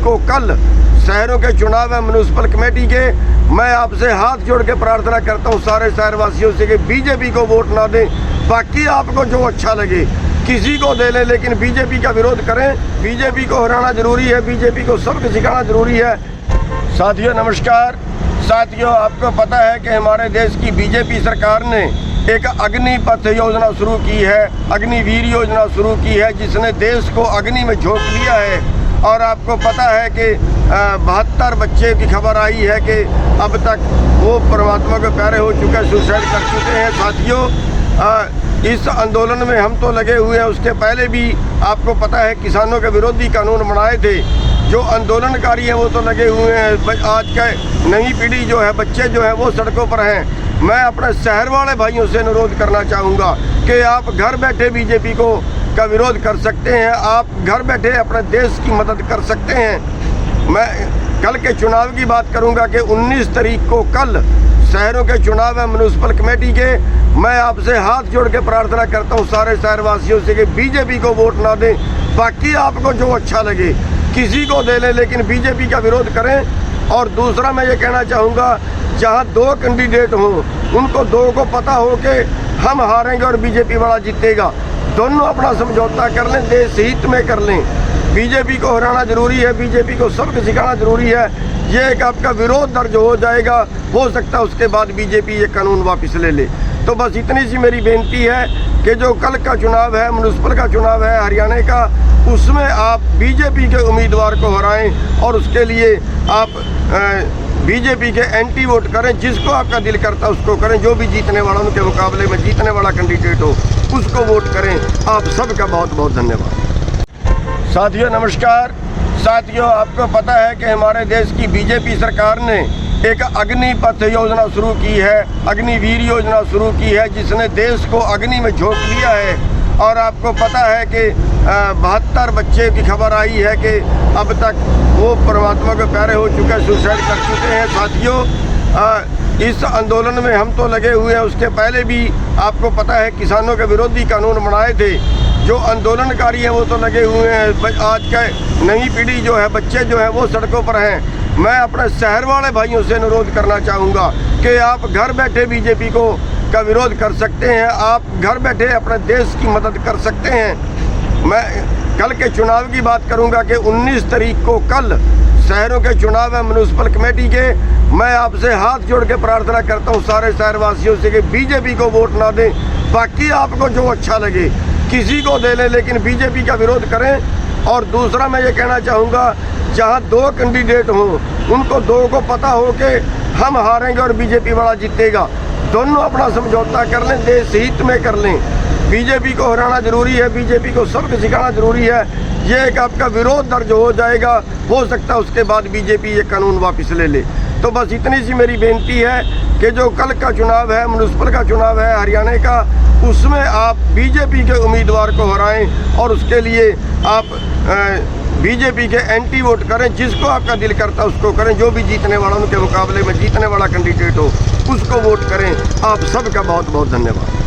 को कल शहरों के चुनाव है म्यूनिसिपल कमेटी के। मैं आपसे हाथ जोड़ के प्रार्थना करता हूँ सारे शहरवासियों से कि बीजेपी को वोट ना दें। बाकी आपको जो अच्छा लगे किसी को दे लें, लेकिन बीजेपी का विरोध करें। बीजेपी को हराना जरूरी है, बीजेपी को सबक सिखाना जरूरी है। साथियों नमस्कार। साथियों, आपको पता है कि हमारे देश की बीजेपी सरकार ने एक अग्निपथ योजना शुरू की है, अग्निवीर योजना शुरू की है, जिसने देश को अग्नि में झोंक दिया है। और आपको पता है कि 72 बच्चे की खबर आई है कि अब तक वो परमात्मा के प्यारे हो चुके हैं, सुसाइड कर चुके हैं। साथियों, इस आंदोलन में हम तो लगे हुए हैं। उसके पहले भी आपको पता है किसानों के विरोधी कानून बनाए थे। जो आंदोलनकारी हैं वो तो लगे हुए हैं। आज के नई पीढ़ी जो है, बच्चे जो हैं वो सड़कों पर हैं। मैं अपने शहर वाले भाइयों से अनुरोध करना चाहूँगा कि आप घर बैठे बीजेपी का विरोध कर सकते हैं। आप घर बैठे अपने देश की मदद कर सकते हैं। मैं कल के चुनाव की बात करूँगा कि 19 तारीख को कल शहरों के चुनाव है म्यूनिसिपल कमेटी के। मैं आपसे हाथ जोड़ के प्रार्थना करता हूँ सारे शहरवासियों से कि बीजेपी को वोट ना दें। बाकी आपको जो अच्छा लगे किसी को दे लें, लेकिन बीजेपी का विरोध करें। और दूसरा मैं ये कहना चाहूँगा, जहाँ 2 कैंडिडेट हों उनको 2 को पता हो कि हम हारेंगे और बीजेपी वाला जीतेगा। दोनों अपना समझौता कर लें, देश हित में कर लें। बीजेपी को हराना जरूरी है, बीजेपी को सबक सिखाना जरूरी है। ये एक आपका विरोध दर्ज हो जाएगा, हो सकता है उसके बाद बीजेपी ये कानून वापस ले ले। तो बस इतनी सी मेरी बेनती है कि जो कल का चुनाव है, म्यूनिसिपल का चुनाव है हरियाणा का, उसमें आप बीजेपी के उम्मीदवार को हराएं और उसके लिए आप बीजेपी के एंटी वोट करें। जिसको आपका दिल करता है उसको करें। जो भी जीतने वाला, उनके मुकाबले में जीतने वाला कैंडिडेट हो उसको वोट करें। आप सबका बहुत बहुत धन्यवाद। साथियों नमस्कार। साथियों, आपको पता है कि हमारे देश की बीजेपी सरकार ने एक अग्निपथ योजना शुरू की है, अग्निवीर योजना शुरू की है, जिसने देश को अग्नि में झोंक दिया है। और आपको पता है कि 72 बच्चे की खबर आई है कि अब तक वो परमात्मा के प्यारे हो चुके हैं, सुसाइड कर चुके हैं। साथियों, इस आंदोलन में हम तो लगे हुए हैं। उसके पहले भी आपको पता है किसानों के विरोधी कानून बनाए थे। जो आंदोलनकारी हैं वो तो लगे हुए हैं। आज के नई पीढ़ी जो है, बच्चे जो हैं वो सड़कों पर हैं। मैं अपने शहर वाले भाइयों से अनुरोध करना चाहूँगा कि आप घर बैठे बीजेपी का विरोध कर सकते हैं। आप घर बैठे अपने देश की मदद कर सकते हैं। मैं कल के चुनाव की बात करूँगा कि 19 तारीख को कल शहरों के चुनाव है म्यूनिसिपल कमेटी के। मैं आपसे हाथ जोड़ के प्रार्थना करता हूँ सारे शहरवासियों से कि बीजेपी को वोट ना दें। बाकी आपको जो अच्छा लगे किसी को दे लें, लेकिन बीजेपी का विरोध करें। और दूसरा मैं ये कहना चाहूँगा, जहाँ 2 कैंडिडेट हों उनको 2 को पता हो कि हम हारेंगे और बीजेपी वाला जीतेगा। दोनों अपना समझौता कर लें, देश हित में कर लें। बीजेपी को हराना जरूरी है, बीजेपी को सबक सिखाना जरूरी है। ये एक आपका विरोध दर्ज हो जाएगा, हो सकता है उसके बाद बीजेपी ये कानून वापस ले ले। तो बस इतनी सी मेरी बेनती है कि जो कल का चुनाव है, म्यूनिसिपल का चुनाव है हरियाणा का, उसमें आप बीजेपी के उम्मीदवार को हराएं और उसके लिए आप बीजेपी के एंटी वोट करें। जिसको आपका दिल करता है उसको करें। जो भी जीतने वाला, उनके मुकाबले में जीतने वाला कैंडिडेट हो उसको वोट करें। आप सबका बहुत बहुत धन्यवाद।